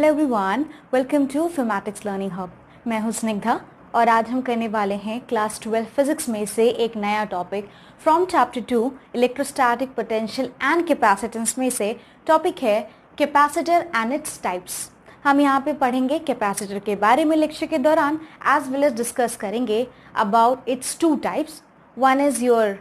Hello everyone, welcome to Phymatics Learning Hub. मैं हूं स्निग्धा और आज हम करने वाले हैं क्लास 12 फिजिक्स में से एक नया topic from chapter 2 electrostatic potential and capacitance में से टॉपिक है कैपेसिटर एंड इट्स टाइप्स। हम यहाँ पे पढ़ेंगे कैपेसिटर के बारे में लेक्चर के दौरान, एज वेल एज डिस्कस करेंगे about it's two types. One is your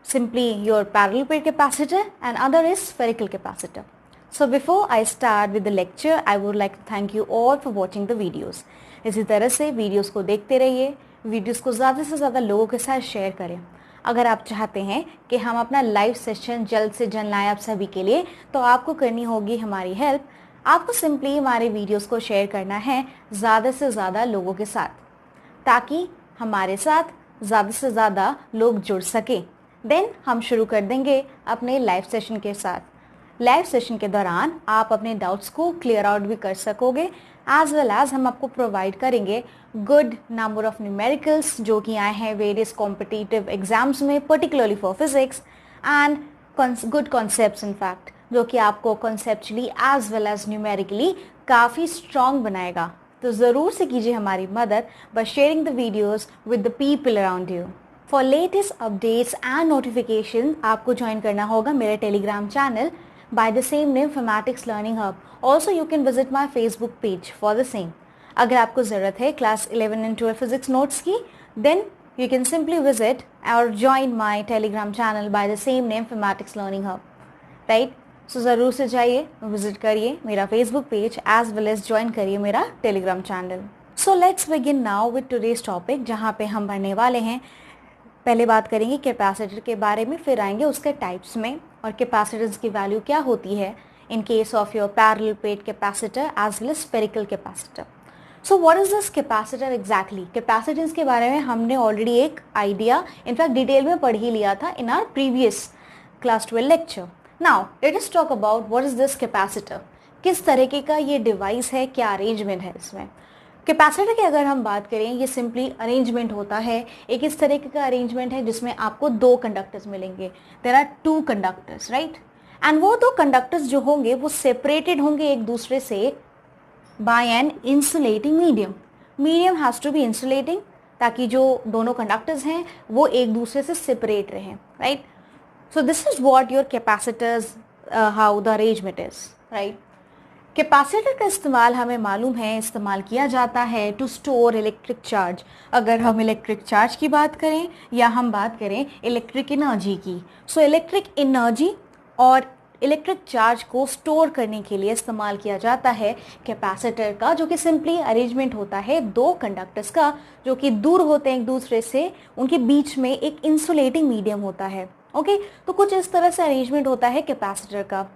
simply your parallel plate capacitor and other is spherical capacitor. So before I start with the lecture, I would like to thank you all for watching the videos. इसी तरह से videos को देखते रहिए, videos को ज़्यादा से ज़्यादा लोगों के साथ शेयर करें। अगर आप चाहते हैं कि हम अपना लाइव सेशन जल्द से जल्द लाएं आप सभी के लिए, तो आपको करनी होगी हमारी हेल्प। आपको सिंपली हमारे वीडियोस को शेयर करना है ज़्यादा से ज़्यादा लोगों के साथ, ताकि हमारे साथ ज़्यादा से ज़्यादा लोग जुड़ सकें। देन हम शुरू कर देंगे अपने लाइव सेशन के साथ। लाइव सेशन के दौरान आप अपने डाउट्स को क्लियर आउट भी कर सकोगे, एज वेल एज हम आपको प्रोवाइड करेंगे गुड नंबर ऑफ न्यूमेरिकल्स जो कि आए हैं वेरियस कॉम्पिटिटिव एग्जाम्स में, particularly for physics, and good concepts in fact, जो कि आपको conceptually as well as numerically काफ़ी स्ट्रॉन्ग बनाएगा। तो ज़रूर से कीजिए हमारी मदद by sharing the videos with the people around you. For latest updates and notification आपको ज्वाइन करना होगा मेरे Telegram channel by the same name Phymatics Learning Hub. Also you can visit my Facebook page for the same. अगर आपको ज़रूरत है class 11 and 12 physics notes की, then you can simply visit और join my Telegram channel by the same name Phymatics Learning Hub, right. So ज़रूर से जाइए, visit करिए मेरा Facebook page as well as join करिए मेरा Telegram channel. So let's begin now with today's topic, जहाँ पे हम पढ़ने वाले हैं। पहले बात करेंगे कैपेसिटर के बारे में, फिर आएंगे उसके टाइप्स में और कैपेसिटर्स की वैल्यू क्या होती है in case of your parallel plate capacitor as well as spherical capacitor. So what is this capacitor exactly? Capacitance के बारे में हमने ऑलरेडी एक आइडिया इनफैक्ट डिटेल में पढ़ ही लिया था in our previous class 12 lecture. Now let us talk about what is this capacitor. किस तरीके का ये डिवाइस है, क्या अरेंजमेंट है इसमें। कैपेसिटर की अगर हम बात करें, ये सिंपली अरेंजमेंट होता है। एक इस तरीके का अरेंजमेंट है जिसमें आपको दो कंडक्टर्स मिलेंगे। There are two conductors, right. And वो दो कंडक्टर्स जो होंगे वो सेपरेटेड होंगे एक दूसरे से by an insulating medium. Medium has to be insulating, ताकि जो दोनों कंडक्टर्स हैं वो एक दूसरे से सेपरेट रहें, right. So this is what your capacitors, how the arrangement is, right. Capacitor का इस्तेमाल हमें मालूम है इस्तेमाल किया जाता है टू स्टोर इलेक्ट्रिक चार्ज। अगर हम इलेक्ट्रिक चार्ज की बात करें या हम बात करें इलेक्ट्रिक एनर्जी की, सो इलेक्ट्रिक एनर्जी और इलेक्ट्रिक चार्ज को स्टोर करने के लिए इस्तेमाल किया जाता है कैपेसिटर का, जो कि सिंपली अरेंजमेंट होता है दो कंडक्टर्स का जो कि दूर होते हैं एक दूसरे से, उनके बीच में एक इंसुलेटिंग मीडियम होता है। ओके, तो कुछ इस तरह से अरेंजमेंट होता है कैपेसिटर का।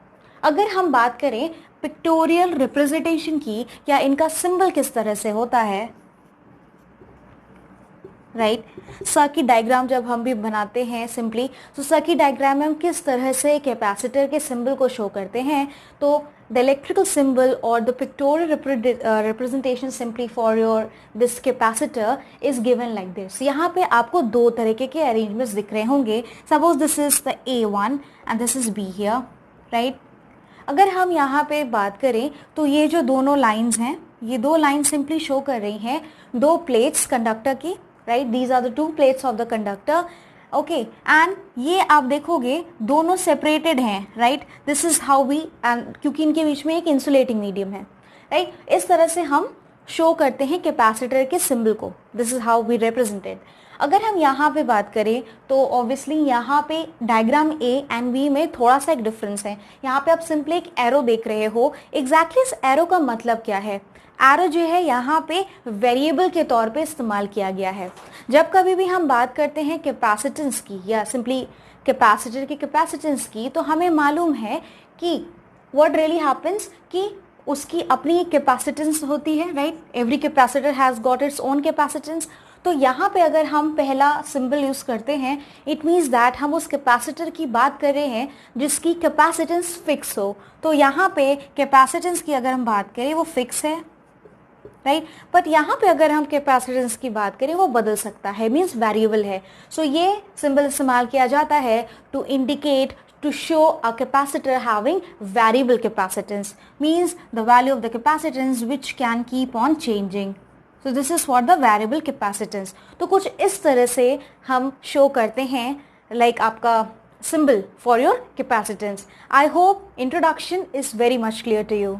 अगर हम बात करें पिक्टोरियल रिप्रेजेंटेशन की, या इनका सिंबल किस तरह से होता है, राइट। सर्किट डायग्राम जब हम भी बनाते हैं सिंपली, तो सर्किट डायग्राम में हम किस तरह से कैपेसिटर के सिंबल को शो करते हैं, तो द इलेक्ट्रिकल सिंबल और the pictorial representation simply for your this capacitor is given like this. यहाँ पे आपको दो तरीके के अरेंजमेंट्स दिख रहे होंगे। Suppose this is the A1 and this is B here, right. अगर हम यहाँ पे बात करें तो ये जो दोनों लाइंस हैं, ये दो लाइन सिंपली शो कर रही हैं दो प्लेट्स कंडक्टर की, right. These are the two plates of the conductor, okay. And ये आप देखोगे दोनों सेपरेटेड हैं, right. This is how we, and क्योंकि इनके बीच में एक इंसुलेटिंग मीडियम है, राइट। इस तरह से हम शो करते हैं कैपेसिटर के सिंबल को। This is how we represented. अगर हम यहाँ पे बात करें तो ऑब्वियसली यहाँ पे डायग्राम A एंड B में थोड़ा सा एक डिफरेंस है। यहाँ पे आप सिंपली एक एरो देख रहे हो। एग्जैक्टली इस एरो का मतलब क्या है? एरो जो है यहाँ पे वेरिएबल के तौर पे इस्तेमाल किया गया है। जब कभी भी हम बात करते हैं कैपेसिटेंस की या सिंपली कैपेसिटर की कैपेसिटेंस की, तो हमें मालूम है कि व्हाट रियली हैपन्स कि उसकी अपनी एक कैपेसिटेंस होती है, right. Every capacitor has got its own capacitance. तो यहाँ पे अगर हम पहला सिंबल यूज़ करते हैं, इट मीन्स दैट हम उस कैपेसिटर की बात कर रहे हैं जिसकी कैपेसिटेंस फिक्स हो। तो यहाँ पे कैपेसिटेंस की अगर हम बात करें वो फिक्स है, राइट। बट यहाँ पे अगर हम कैपेसिटेंस की बात करें वो बदल सकता है, मीन्स वेरिएबल है। सो ये सिंबल इस्तेमाल किया जाता है to indicate, to show a capacitor having variable capacitance, means the value of the capacitance which can keep on changing. So this is for the variable capacitance. तो कुछ इस तरह से हम शो करते हैं like आपका symbol for your capacitance. I hope introduction is very much clear to you.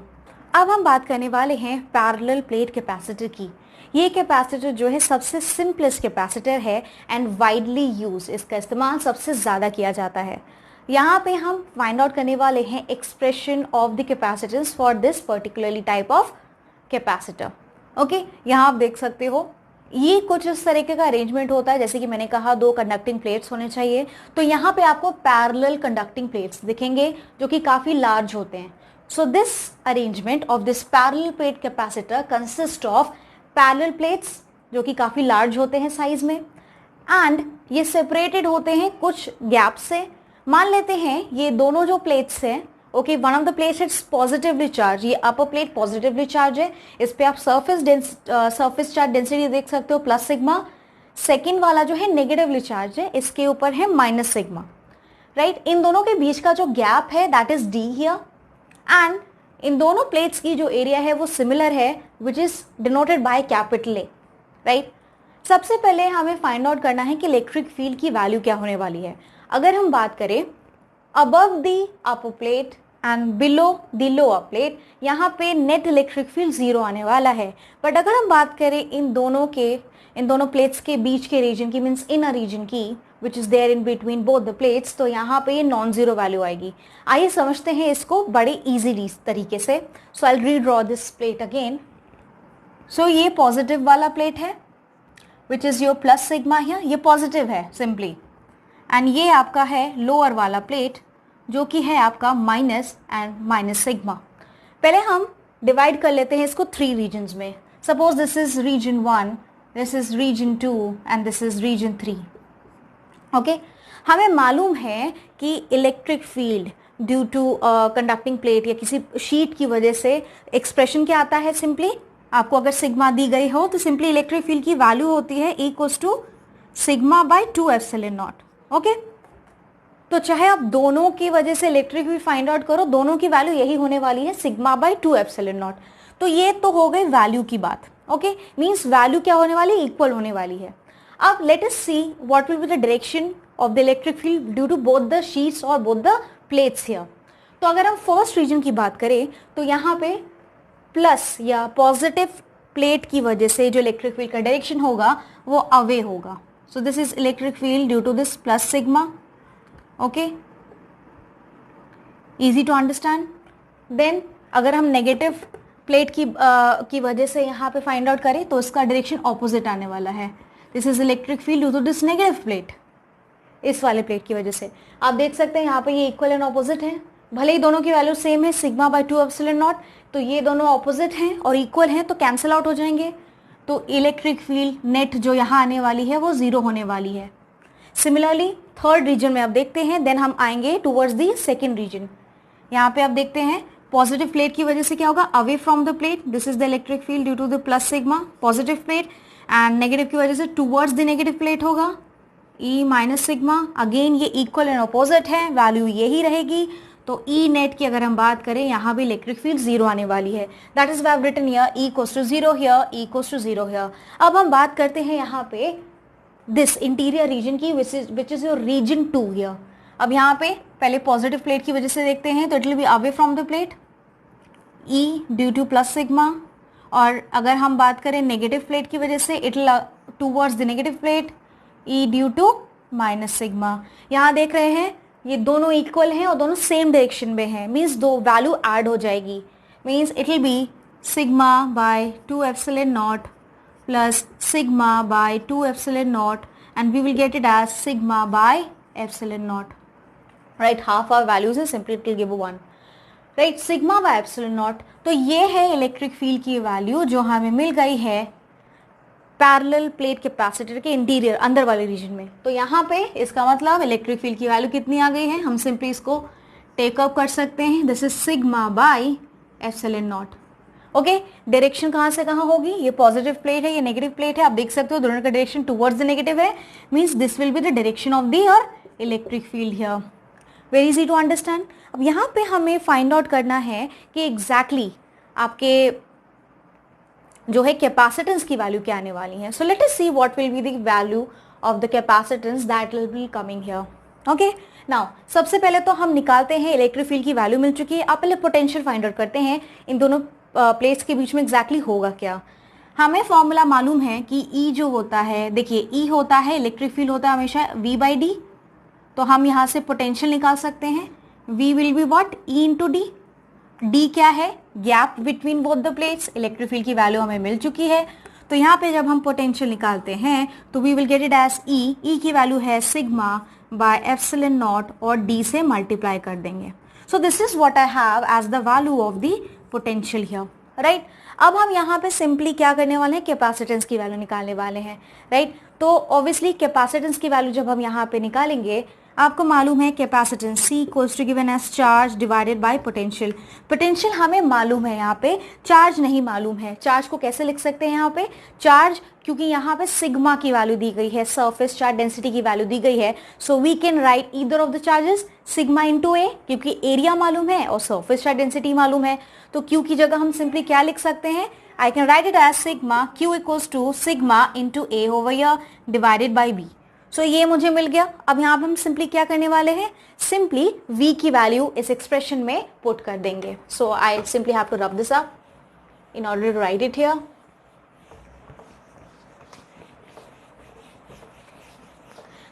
अब हम बात करने वाले हैं पैरेलल प्लेट कैपेसिटर की। ये कैपेसिटर जो है सबसे सिंपलेस्ट कैपेसिटर है एंड वाइडली यूज, इसका इस्तेमाल सबसे ज़्यादा किया जाता है। यहाँ पे हम फाइंड आउट करने वाले हैं expression of the capacitance for this particularly type of capacitor. Okay, यहाँ आप देख सकते हो ये कुछ इस तरीके का अरेंजमेंट होता है, जैसे कि मैंने कहा 2 कंडक्टिंग प्लेट्स होने चाहिए। तो यहाँ पे आपको पैरेलल कंडक्टिंग प्लेट्स दिखेंगे जो कि काफ़ी लार्ज होते हैं। So this arrangement of this parallel plate capacitor consist of parallel plates जो कि काफ़ी लार्ज होते हैं साइज में, एंड ये सेपरेटेड होते हैं कुछ गैप से। मान लेते हैं ये दोनों जो प्लेट्स हैं, okay, one of the plates it's positively charge, ये अपर प्लेट पॉजिटिवली चार्ज है, इस पे आप सरफेस चार्ज डेंसिटी देख सकते हो प्लस सिग्मा। सेकेंड वाला जो है नेगेटिवली चार्ज है, इसके ऊपर है माइनस सिग्मा, राइट। इन दोनों के बीच का जो गैप है that is D here, and in दोनों प्लेट्स की जो एरिया है वो सिमिलर है which is denoted by capital A, right. सबसे पहले हमें फाइंड आउट करना है कि इलेक्ट्रिक फील्ड की वैल्यू क्या होने वाली है। अगर हम बात करें above the upper plate and below the lower plate, यहाँ पे नेट इलेक्ट्रिक फील्ड 0 आने वाला है। बट अगर हम बात करें इन दोनों प्लेट्स के बीच के रीजन की, मीन्स इन अ रीजन की which is there in between both the plates, तो यहाँ पे ये नॉन जीरो वैल्यू आएगी। आइए समझते हैं इसको बड़े इजीली तरीके से। So I will redraw this plate again. So ये पॉजिटिव वाला प्लेट है which is your plus sigma here, ये पॉजिटिव है सिंपली, एंड ये आपका है लोअर वाला प्लेट जो कि है आपका माइनस एंड माइनस सिग्मा। पहले हम डिवाइड कर लेते हैं इसको 3 रीजन्स में। Suppose this is region 1, this is region 2 and this is region 3। Okay, हमें मालूम है कि electric field due to conducting plate या किसी शीट की वजह से एक्सप्रेशन क्या आता है, सिंपली आपको अगर सिग्मा दी गई हो तो सिंपली इलेक्ट्रिक फील्ड की वैल्यू होती है equals to sigma by 2 epsilon naught. Okay, तो चाहे आप दोनों की वजह से इलेक्ट्रिक फील्ड फाइंड आउट करो, दोनों की वैल्यू यही होने वाली है सिग्मा बाय 2 एप्सिलॉन नॉट। तो ये तो हो गई वैल्यू की बात। ओके, मींस वैल्यू क्या होने वाली, इक्वल होने वाली है। अब let us see what will be the direction of the electric field due to both the sheets और बोथ द प्लेट्स हियर। तो अगर हम फर्स्ट रीजन की बात करें तो यहाँ पे प्लस या पॉजिटिव प्लेट की वजह से जो इलेक्ट्रिक फील्ड का डायरेक्शन होगा वो अवे होगा। So this is electric field due to this plus sigma. Okay, easy to understand. Then अगर हम नेगेटिव प्लेट की वजह से यहाँ पे फाइंड आउट करें तो इसका डायरेक्शन ऑपोजिट आने वाला है। This is electric field due to this negative plate, इस वाले प्लेट की वजह से। आप देख सकते हैं यहाँ पे ये इक्वल एंड ऑपोजिट है, भले ही दोनों की वैल्यू सेम है सिग्मा बाय 2 एप्सिलॉन नॉट, तो ये दोनों ऑपोजिट हैं और इक्वल हैं तो कैंसिल आउट हो जाएंगे। तो इलेक्ट्रिक फील्ड नेट जो यहाँ आने वाली है वो 0 होने वाली है। सिमिलरली थर्ड रीजन में आप देखते हैं, देन हम आएंगे टुवर्ड्स दी सेकेंड रीजन। यहाँ पे आप देखते हैं पॉजिटिव प्लेट की वजह से क्या होगा, away from the plate, this is the electric field due to the plus sigma positive plate, and negative की वजह से टुवर्ड्स द नेगेटिव प्लेट होगा ई माइनस सिग्मा। अगेन ये इक्वल एंड अपोजिट है, वैल्यू यही रहेगी। तो ई नेट की अगर हम बात करें यहाँ भी इलेक्ट्रिक फील्ड 0 आने वाली है। That is why written here E equals to 0 here, E equals to 0 here. अब हम बात करते हैं यहाँ पे दिस इंटीरियर रीजन की which is your region 2 here. अब यहाँ पे पहले पॉजिटिव प्लेट की वजह से देखते हैं तो it will be away from the plate E due two plus sigma, और अगर हम बात करें नेगेटिव प्लेट की वजह से it will towards the negative plate E due to minus sigma. यहाँ देख रहे हैं ये दोनों इक्वल हैं और दोनों सेम डायरेक्शन में हैं, मीन्स दो वैल्यू ऐड हो जाएगी, means it will B sigma by 2 epsilon not plus sigma by 2 epsilon not, and we will get it as sigma by epsilon naught, right? Half our values is simply it will give 1, right? Sigma by epsilon naught। तो ये है electric field की value जो हमें मिल गई है parallel plate capacitor के interior अंदर वाले रीजन में। तो यहाँ पे इसका मतलब इलेक्ट्रिक फील्ड की वैल्यू कितनी आ गई है, हम सिंपली इसको टेकअप कर सकते हैं, this is sigma by epsilon naught. Okay, direction कहाँ से कहाँ होगी, ये पॉजिटिव प्लेट है, ये नेगेटिव प्लेट है, आप देख सकते हो दोनों का डायरेक्शन टुवर्ड्स द नेगेटिव है, means this will be the direction of the your electric field here. Very easy to understand. अब यहाँ पे हमें फाइंड आउट करना है कि एग्जैक्टली आपके जो है कैपेसिटेंस की वैल्यू क्या आने वाली है। So let us see what will be the value of the capacitance that will be coming here. Okay, now सबसे पहले तो हम निकालते हैं इलेक्ट्रिक फील्ड की वैल्यू मिल चुकी है, आप पहले पोटेंशियल फाइंड आउट करते हैं इन दोनों प्लेट्स के बीच में एग्जैक्टली होगा क्या। हमें फॉर्मूला मालूम है कि E जो होता है, देखिए E होता है, इलेक्ट्रिक फील्ड होता है हमेशा V/D, तो हम यहाँ से पोटेंशियल निकाल सकते हैं, V will be what, E into D. D क्या है, gap between both the plates, electric field की वैल्यू हमें मिल चुकी है, तो यहाँ पे जब हम पोटेंशियल निकालते हैं तो we will get it as E, E की वैल्यू है सिग्मा बाय एप्सिलॉन नॉट और डी से मल्टीप्लाई कर देंगे। So this is what I have as the value of the potential here, right. अब हम यहाँ पे सिंपली क्या करने वाले हैं, कैपेसिटेंस की वैल्यू निकालने वाले हैं, राइट। तो ऑब्वियसली कैपेसिटेंस की वैल्यू जब हम यहाँ पे निकालेंगे, आपको मालूम है capacitance C equals to given as charge divided by potential. Potential हमें मालूम है, यहाँ पे चार्ज नहीं मालूम है। चार्ज को कैसे लिख सकते हैं यहाँ पे, चार्ज क्योंकि यहाँ पे सिग्मा की वैल्यू दी गई है, सरफेस चार्ज डेंसिटी की वैल्यू दी गई है, so we can write either of the charges sigma into A, क्योंकि एरिया मालूम है और सरफेस चार्ज डेंसिटी मालूम है, तो क्यू की जगह हम सिंपली क्या लिख सकते हैं, I can write it as sigma Q equals to sigma into A over here divided by B. So ये मुझे मिल गया। अब यहाँ पे हम सिंपली क्या करने वाले हैं, सिंपली v की वैल्यू इस एक्सप्रेशन में पुट कर देंगे। So I simply have to rub this up in order to write it here.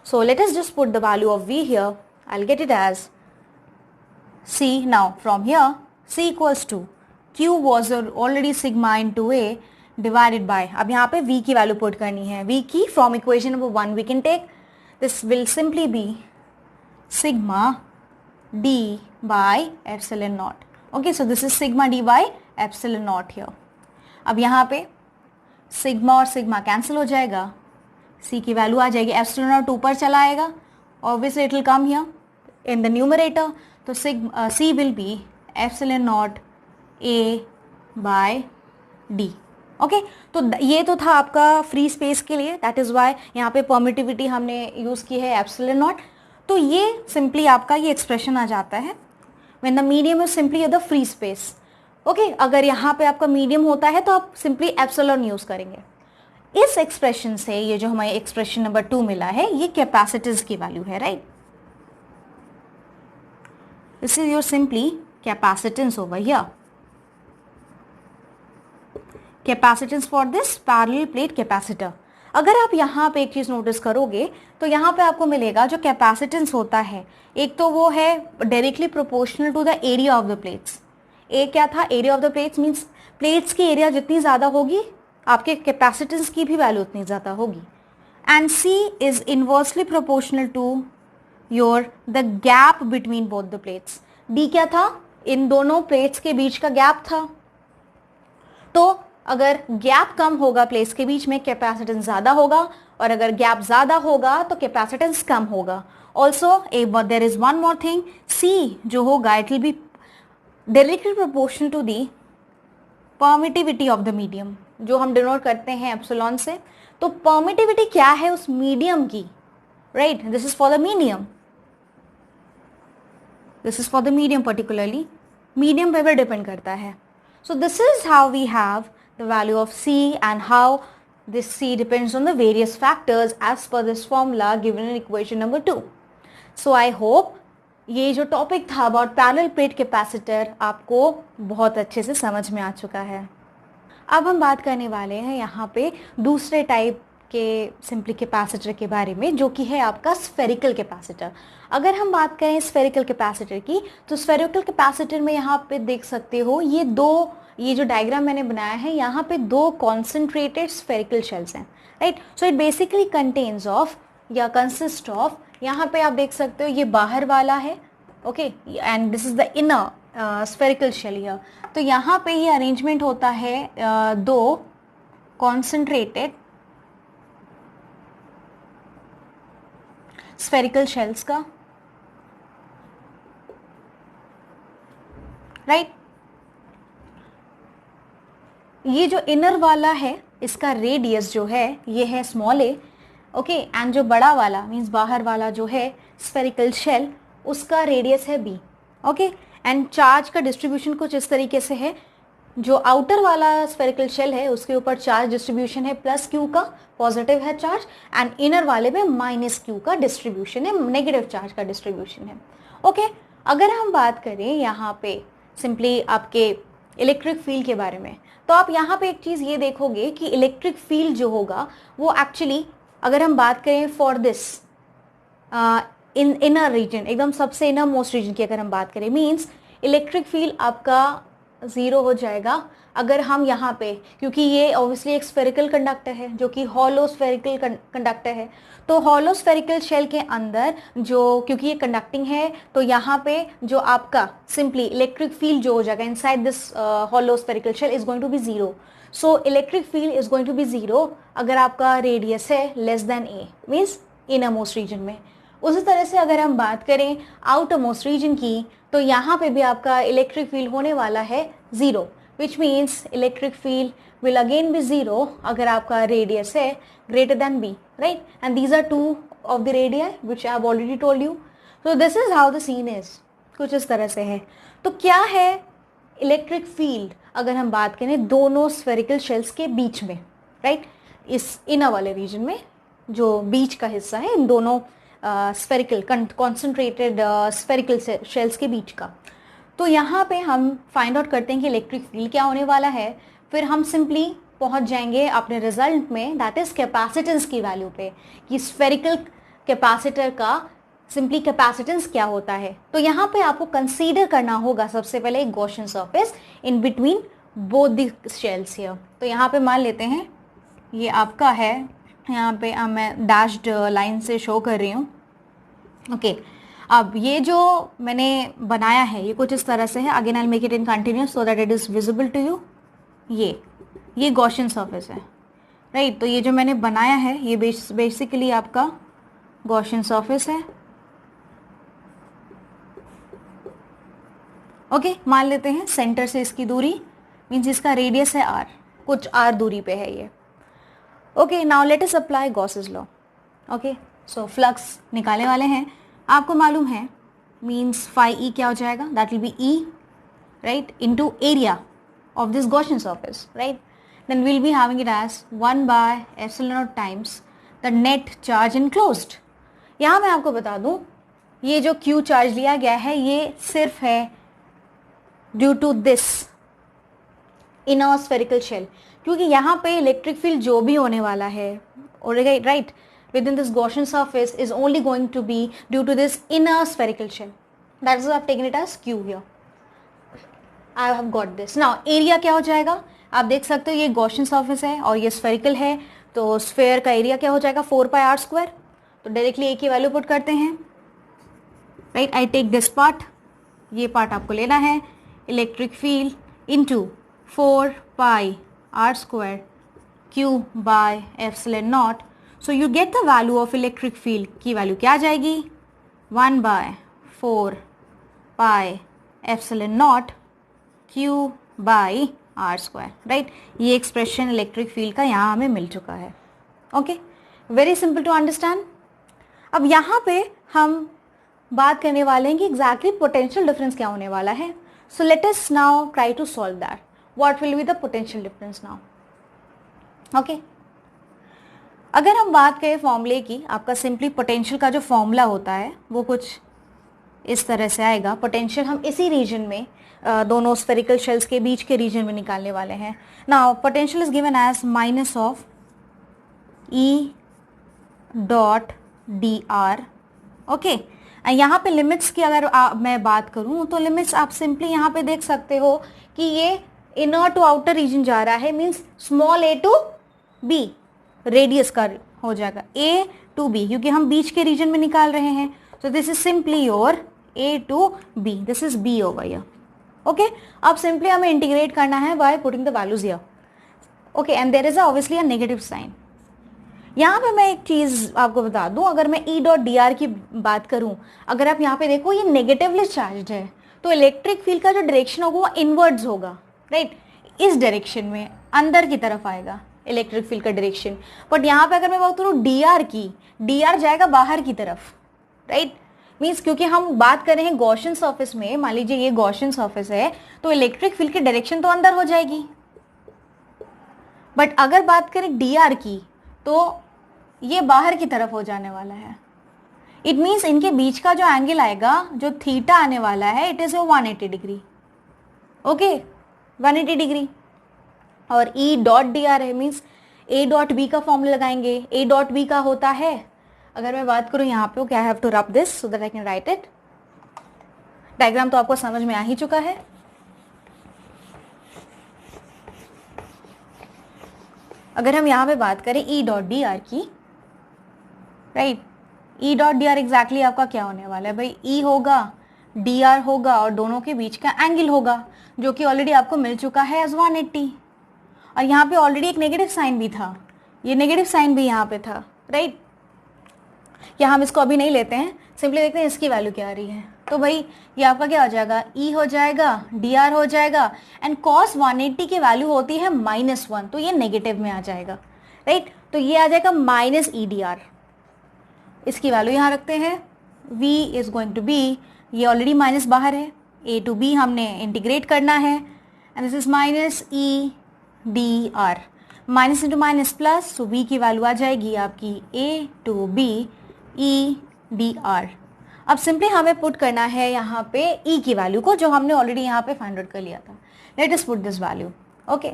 So let us just put the value of v here. I'll get it as C. Now from here C equals to Q was already sigma into A divided by, अब यहाँ पे v की value put करनी है, v की from equation number 1 we can take this will simply be sigma d by epsilon naught. Okay, so this is sigma d by epsilon naught here. अब यहाँ पे सिग्मा और सिग्मा कैंसिल हो जाएगा, c की वैल्यू आ जाएगी, एप्सिलॉन नॉट ऊपर चला आएगा, obviously it will come here in the numerator, तो c will be epsilon naught a by d। Okay, तो ये तो था आपका फ्री स्पेस के लिए, दैट इज वाई यहाँ पे परमिटिविटी हमने यूज की है एप्सिलॉन नॉट। तो ये सिंपली आपका ये एक्सप्रेशन आ जाता है when the medium is simply the free space. Okay, अगर यहाँ पे आपका मीडियम होता है तो आप सिंपली एप्सिलॉन यूज करेंगे। इस एक्सप्रेशन से ये जो हमारे एक्सप्रेशन नंबर 2 मिला है, ये कैपेसिटेंस की वैल्यू है, right. This is your simply capacitance over here, capacitance for this parallel plate capacitor. अगर आप यहाँ पे एक चीज नोटिस करोगे तो यहाँ पे आपको मिलेगा जो कैपेसिटेंस होता है, एक तो वो है directly proportional to the area of the plates. A क्या था, area of the plates means plates की एरिया जितनी ज्यादा होगी आपके कैपेसिटेंस की भी वैल्यू उतनी ज्यादा होगी। And C is inversely proportional to your the gap between both the plates. D क्या था, इन दोनों प्लेट्स के बीच का गैप था, तो अगर गैप कम होगा प्लेट्स के बीच में कैपेसिटेंस ज्यादा होगा, और अगर गैप ज्यादा होगा तो कैपेसिटेंस कम होगा। Also there is one more thing, C जो होगा it will be directly proportional to the permittivity of the medium, जो हम डिनोट करते हैं एप्सिलॉन से। तो परमिटिविटी क्या है उस मीडियम की, right, this is for the medium, this is for the medium, particularly medium पे डिपेंड करता है। So this is how we have the value of C and how this C depends on the various factors as per this formula given in equation number 2. So I hope ये जो topic था about parallel plate capacitor आपको बहुत अच्छे से समझ में आ चुका है। अब हम बात करने वाले हैं यहाँ पे दूसरे टाइप के सिंपली कैपेसिटर के बारे में, जो कि है आपका स्फेरिकल कैपेसिटर। अगर हम बात करें स्फेरिकल कैपेसिटर की, तो स्फेरिकल कैपेसिटर में यहाँ पे देख सकते हो ये जो डायग्राम मैंने बनाया है, यहाँ पे 2 कॉन्सेंट्रेटेड स्फेरिकल शेल्स हैं, right. So it basically contains of या कंसिस्ट ऑफ, यहाँ पे आप देख सकते हो ये बाहर वाला है, okay, and this is the inner spherical shell here. तो यहाँ पे ये अरेंजमेंट होता है 2 कॉन्सेंट्रेटेड स्फेरिकल शेल्स का, राइट। ये जो इनर वाला है इसका रेडियस जो है ये है स्मॉल ए, ओके, एंड जो बड़ा वाला मीन्स बाहर वाला जो है स्फेरिकल शेल उसका रेडियस है बी, ओके। एंड चार्ज का डिस्ट्रीब्यूशन कुछ इस तरीके से है, जो आउटर वाला स्फेरिकल शेल है उसके ऊपर चार्ज डिस्ट्रीब्यूशन है प्लस क्यू का, पॉजिटिव है चार्ज, एंड इनर वाले में माइनस क्यू का डिस्ट्रीब्यूशन है, नेगेटिव चार्ज का डिस्ट्रीब्यूशन है, ओके। अगर हम बात करें यहाँ पे सिंपली आपके इलेक्ट्रिक फील्ड के बारे में, तो आप यहाँ पे एक चीज़ ये देखोगे कि इलेक्ट्रिक फील्ड जो होगा वो एक्चुअली अगर हम बात करें फॉर दिस इनर रीजन, एकदम सबसे इनर मोस्ट रीजन की अगर हम बात करें, मीन्स इलेक्ट्रिक फील्ड आपका ज़ीरो हो जाएगा अगर हम यहाँ पे, क्योंकि ये ऑब्वियसली एक स्फेरिकल कंडक्टर है जो कि हॉलो स्फेरिकल कंडक्टर है, तो हॉलो स्फेरिकल शेल के अंदर जो, क्योंकि ये कंडक्टिंग है तो यहाँ पे जो आपका सिंपली इलेक्ट्रिक फील्ड जो हो जाएगा inside this hollow spherical shell is going to be zero. So electric field is going to be zero अगर आपका रेडियस है less than A, means innermost region में। उसी तरह से अगर हम बात करें आउटर मोस्ट रीजन की, तो यहाँ पे भी आपका इलेक्ट्रिक फील्ड होने वाला है zero, which means electric field will again be zero अगर आपका रेडियस है greater than B, right. And these are two of the radia which I have already told you. So this is how the scene is, कुछ इस तरह से है। तो क्या है इलेक्ट्रिक फील्ड अगर हम बात करें दोनों स्फेरिकल शेल्स के बीच में, राइट, इस इनर वाले रीजन में जो बीच का हिस्सा है इन दोनों स्फेरिकल कॉन्सेंट्रेटेड स्फेरिकल शेल्स के बीच का। तो यहाँ पे हम फाइंड आउट करते हैं कि इलेक्ट्रिक फील्ड क्या होने वाला है, फिर हम सिंपली पहुँच जाएंगे अपने रिजल्ट में, दैट इज कैपेसिटेंस की वैल्यू पे, कि स्फेरिकल कैपेसिटर का सिंपली कैपेसिटेंस क्या होता है। तो यहाँ पे आपको कंसीडर करना होगा सबसे पहले एक Gaussian surface in between both the shells here. तो यहाँ पे मान लेते हैं ये आपका है, यहाँ पे मैं डैश्ड लाइन से शो कर रही हूँ, ओके। अब ये जो मैंने बनाया है ये कुछ इस तरह से है, again I make it in continuous so that it is visible to you. ये गॉसियन सरफेस है, राइट। तो ये जो मैंने बनाया है ये बेसिकली आपका गॉसियन सरफेस है, ओके। मान लेते हैं सेंटर से इसकी दूरी मीन्स इसका रेडियस है r, कुछ r दूरी पे है ये, ओके। नाउ लेट अस apply Gauss's law, okay. So flux निकालने वाले हैं, आपको मालूम है मीन्स फाई ई क्या हो जाएगा, that will be E, right, into area of this Gaussian surface, right. Then will be having it as 1 by epsilon naught times the net charge enclosed. यहाँ मैं आपको बता दूँ ये जो क्यू चार्ज लिया गया है ये सिर्फ है due to this inner spherical shell, क्योंकि यहाँ पे इलेक्ट्रिक फील्ड जो भी होने वाला है, right, within this Gaussian surface is only going to be due to this inner spherical shell. That is why I have taken it as Q here. I have got this. Now area क्या हो जाएगा, आप देख सकते हो ये Gaussian surface है और ये spherical है, तो स्फेयर का एरिया क्या हो जाएगा 4 पाई आर स्क्वायर। तो डायरेक्टली ए की वैल्यू पुट करते हैं, right. I take this part, ये पार्ट आपको लेना है, electric field into 4 pi r square Q by epsilon naught. So you get the value of electric field की value क्या आ जाएगी 1 by 4 pi epsilon naught Q by r square, right. ये expression electric field का यहाँ हमें मिल चुका है, okay. Very simple to understand. अब यहाँ पे हम बात करने वाले हैं कि एग्जैक्टली पोटेंशियल डिफरेंस क्या होने वाला है। So let us now try to solve that, what will be the potential difference now, okay. अगर हम बात करें फॉर्मूले की, आपका सिंपली पोटेंशियल का जो फॉर्मूला होता है वो कुछ इस तरह से आएगा। पोटेंशियल हम इसी रीजन में दोनों स्फेरिकल शेल्स के बीच के रीजन में निकालने वाले हैं। Now potential is given as minus of E dot D R, okay. यहाँ पे लिमिट्स की अगर मैं बात करूँ तो लिमिट्स आप सिंपली यहाँ पे देख सकते हो कि ये इनर टू आउटर रीजन जा रहा है, means small A to B, radius का हो जाएगा ए टू बी, क्योंकि हम बीच के रीजन में निकाल रहे हैं। So this is simply your A to B, this is B over here, okay. अब सिंपली हमें इंटीग्रेट करना है by putting the values here, okay. And there is obviously a negative sign. यहाँ पे मैं एक चीज आपको बता दूं, अगर मैं ई डॉट डी आर की बात करूं, अगर आप यहाँ पे देखो ये नेगेटिवली चार्ज्ड है, तो इलेक्ट्रिक फील्ड का जो डायरेक्शन होगा वो इनवर्ड्स होगा, राइट। इस डायरेक्शन में अंदर की तरफ आएगा इलेक्ट्रिक फील्ड का डायरेक्शन। बट यहाँ पे अगर मैं बात करूँ डी आर की, डी आर जाएगा बाहर की तरफ, राइट। मीन्स क्योंकि हम बात कर रहे हैं गॉसियन सरफेस में, मान लीजिए ये गॉसियन सरफेस है तो इलेक्ट्रिक फील्ड की डायरेक्शन तो अंदर हो जाएगी। बट अगर बात करें डी आर की तो ये बाहर की तरफ हो जाने वाला है। इट मीन्स इनके बीच का जो एंगल आएगा, जो थीटा आने वाला है, it is 180 degree. Okay, 180 degree. और ई डॉट डी आर है, मीन्स ए डॉट बी का फॉर्मूला लगाएंगे। ए डॉट बी का होता है, अगर मैं बात करूं यहाँ पे, I have to rub this so that I can write it. Diagram तो आपको समझ में आ ही चुका है। अगर हम यहाँ पे बात करें ई डॉट डी आर की, right, E dot D are exactly आपका क्या होने वाला है भाई, ई होगा, डी आर होगा और दोनों के बीच का एंगल होगा, जो कि ऑलरेडी आपको मिल चुका है एज 180। और यहाँ पे ऑलरेडी एक नेगेटिव साइन भी था, ये नेगेटिव साइन भी यहाँ पे था, राइट। यहाँ हम इसको अभी नहीं लेते हैं, सिंपली देखते हैं इसकी वैल्यू क्या आ रही है। तो भाई ये आपका क्या हो जाएगा, ई हो जाएगा, डी आर हो जाएगा, एंड कॉस 180 की वैल्यू होती है -1, तो ये नेगेटिव में आ जाएगा, राइट। तो ये आ जाएगा माइनस ई डी आर। इसकी वैल्यू यहाँ रखते हैं, v is going to be, ये ऑलरेडी माइनस बाहर है, a टू b हमने इंटीग्रेट करना है, and this is minus E d r, minus into minus plus, so v की वैल्यू आ जाएगी आपकी a to b E d r. अब सिंपली हमें पुट करना है यहाँ पे e की वैल्यू को, जो हमने ऑलरेडी यहाँ पे फाइंड आउट कर लिया था। Let us put this value. Okay,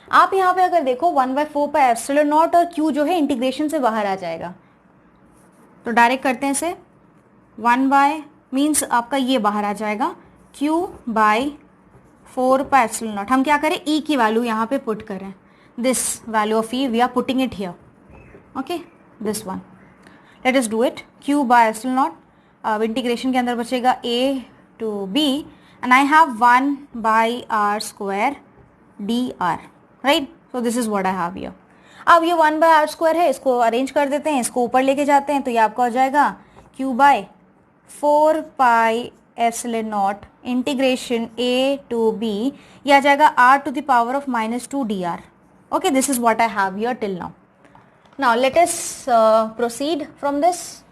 आप यहाँ पे अगर देखो 1/4 पाई एप्सिलॉन नॉट और q जो है इंटीग्रेशन से बाहर आ जाएगा, तो डायरेक्ट करते हैं इसे, 1 बाय मीन्स आपका ये बाहर आ जाएगा, q/4 पाई एप्सिलॉन नॉट। हम क्या करें, e की वैल्यू यहाँ पे पुट करें, this value of e we are putting it here, okay, this one. Let us do it, q by epsilon naught, अब इंटीग्रेशन के अंदर बचेगा a to b, and I have 1 by r square d r, right. So this is what I have here. अब ये 1 bye are square है, इसको arrange कर देते हैं, इसको ऊपर लेके जाते हैं, तो ये आपका हो जाएगा q/4 pi epsilon naught integration a to b, ये आ जाएगा r to the power of -2 dr। Okay, this is what I have here till now. Now let us proceed from this.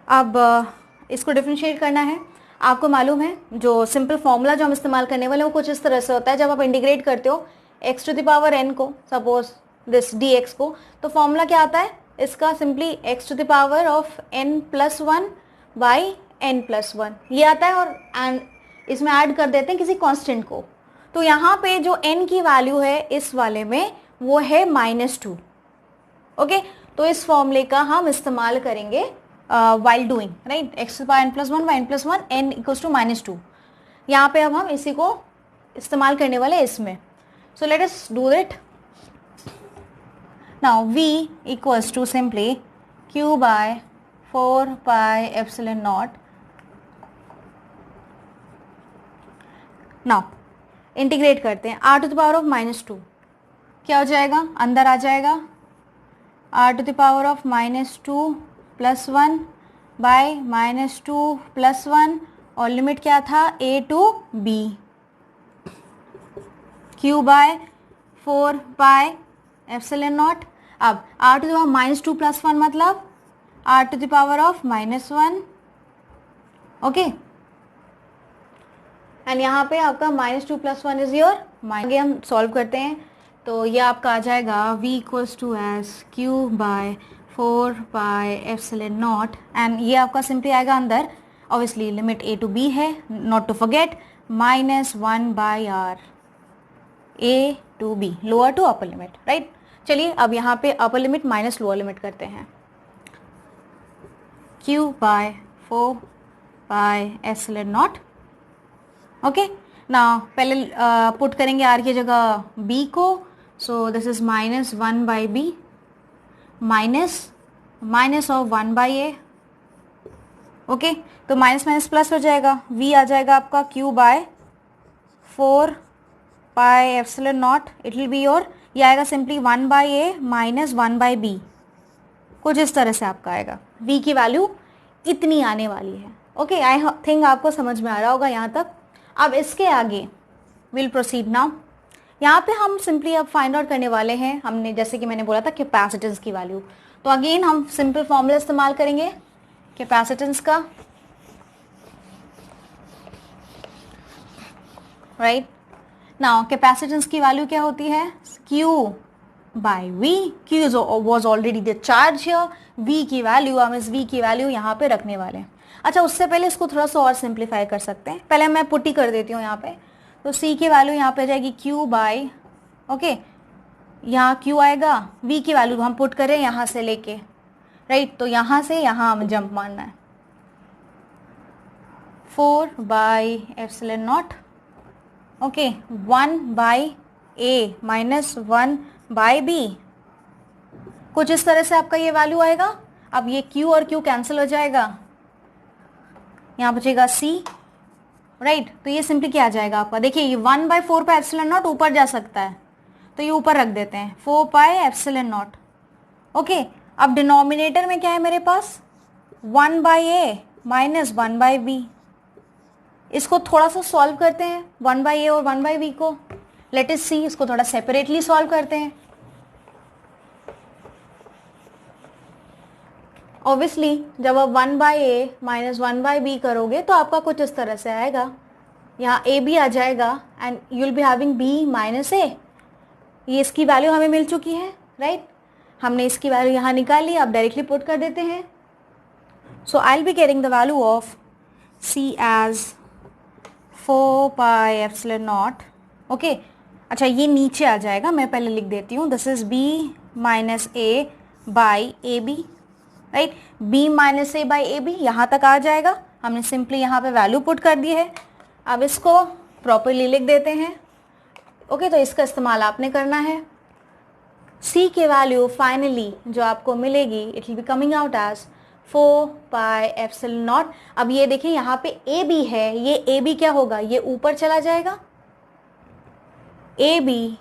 अब इसको डिफरेंशिएट करना है। आपको मालूम है जो सिंपल फॉर्मूला जो हम इस्तेमाल करने वाले हैं वो कुछ इस तरह से होता है। जब आप इंटीग्रेट करते हो x to the power n को, सपोज दिस dx को, तो फॉर्मूला क्या आता है इसका, simply x to the power of n+1 by n+1 ये आता है, और इसमें ऐड कर देते हैं किसी कांस्टेंट को। तो यहाँ पे जो n की वैल्यू है इस वाले में वो है -2। ओके, तो इस फॉर्मूले का हम इस्तेमाल करेंगे while doing, right, x to the power n+1 by n+1 n equals to -2। यहाँ पे अब हम इसी को इस्तेमाल करने वाले इसमें। So let us do it. Now v equals to simply q by 4 pi epsilon naught. Now integrate करते हैं, r to the power of -2 क्या हो जाएगा, अंदर आ जाएगा, r to the power of -2 +1 by -2 +1, और लिमिट क्या था, a to b, q/4 pi epsilon naught. अब r टू द पावर -2 +1 मतलब r to the power of -1, okay, and यहाँ पे आपका -2 +1 इज योर आगे हम सॉल्व करते हैं, तो ये आपका आ जाएगा v equals to as q/4 pi epsilon naught, and ये आपका सिंपली आएगा अंदर, obviously limit a to b है, not to forget, -1 by r a to b, lower to upper limit, right. चलिए अब यहाँ पे upper limit minus lower limit करते हैं, q/4 pi epsilon naught. Okay, ना पहले पुट करेंगे r की जगह b को, सो this is -1 by b minus of 1 by a, okay, तो माइनस माइनस प्लस हो जाएगा, v आ जाएगा आपका q/4 pi epsilon not, it will be your ये आएगा सिंपली 1/a माइनस 1/b, कुछ इस तरह से आपका आएगा। v की वैल्यू इतनी आने वाली है। ओके, आई थिंक आपको समझ में आ रहा होगा यहाँ तक। अब इसके आगे विल प्रोसीड नाउ। यहाँ पे हम सिंपली अब फाइंड आउट करने वाले हैं, हमने जैसे कि मैंने बोला था कैपेसिटेंस की वैल्यू। तो अगेन हम सिंपल फॉर्मूला इस्तेमाल करेंगे कैपेसिटेंस का, राइट। नाउ कैपेसिटेंस की वैल्यू क्या होती है, Q by V। Q was already the charge here, V की वैल्यू, हम इस V की वैल्यू यहाँ पे रखने वाले हैं। अच्छा, उससे पहले इसको थोड़ा सा और सिंप्लीफाई कर सकते हैं। पहले मैं पुट्टी कर देती हूँ यहाँ पे। तो C की वैल्यू यहाँ पे आ जाएगी Q बाय, ओके, यहाँ Q आएगा, V की वैल्यू हम पुट करें यहाँ से लेके, राइट। तो यहाँ से यहाँ हमें जंप मारना है, 4/ε0, ओके, 1/a माइनस 1/b, कुछ इस तरह से आपका ये वैल्यू आएगा। अब ये Q और Q कैंसिल हो जाएगा, यहाँ बचेगा C, राइट। तो ये सिंपली क्या आ जाएगा आपका, देखिए ये 1/4πε0 ऊपर जा सकता है, तो ये ऊपर रख देते हैं 4πε0, ओके। अब डिनोमिनेटर में क्या है मेरे पास, 1/a माइनस 1/b। इसको थोड़ा सा सॉल्व करते हैं 1/a और 1/b को, लेट अस सी, इसको थोड़ा सेपरेटली सॉल्व करते हैं। ऑब्वियसली जब आप 1/a माइनस 1/b करोगे तो आपका कुछ इस तरह से आएगा, यहाँ a भी आ जाएगा and you will be having b minus a। ये इसकी वैल्यू हमें मिल चुकी है, राइट। हमने इसकी वैल्यू यहाँ निकाल ली, आप डायरेक्टली पुट कर देते हैं। So I will be getting the value of c as 4πε0, okay. अच्छा, ये नीचे आ जाएगा, मैं पहले लिख देती हूँ, this is b minus a by a b, right. b minus a by a b यहाँ तक आ जाएगा, हमने सिंपली यहाँ पे वैल्यू पुट कर दी है। अब इसको प्रॉपरली लिख देते हैं, ओके। तो इसका इस्तेमाल आपने करना है। c की वैल्यू फाइनली जो आपको मिलेगी, it will be coming out as 4πε0। अब ये देखिए यहाँ पे ए बी है, ये ए बी क्या होगा, ये ऊपर चला जाएगा, a b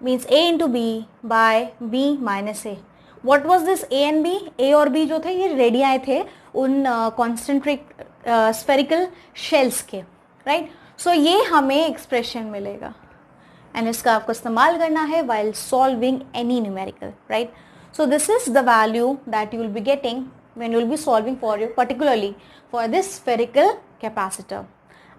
means a into b by b minus a। What was this a and b, a और b जो थे ये रेडियाई थे उन कॉन्सेंट्रिक स्फेरिकल शेल्स के, राइट। सो ये हमें एक्सप्रेशन मिलेगा एंड इसका आपको इस्तेमाल करना है while solving any numerical, right? So this is the value that you will be getting when you will be solving for you, particularly for this spherical capacitor.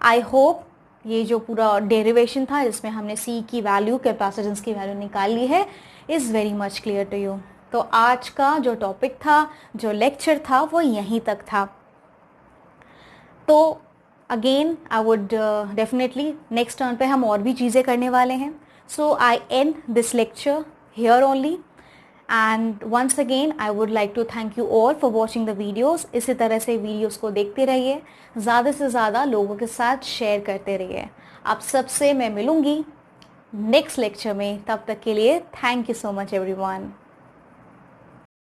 I hope ये जो पूरा derivation था जिसमें हमने C की value, capacitance की value निकाल ली है, is very much clear to you. तो आज का जो टॉपिक था, जो लेक्चर था, वो यहीं तक था। तो again I would definitely next turn पे हम और भी चीज़ें करने वाले हैं। So I end this lecture here only and once again I would like to thank you all for watching the videos. इसी तरह से वीडियोज़ को देखते रहिए, ज़्यादा से ज़्यादा लोगों के साथ शेयर करते रहिए। आप सबसे मैं मिलूँगी नेक्स्ट लेक्चर में, तब तक के लिए thank you so much everyone.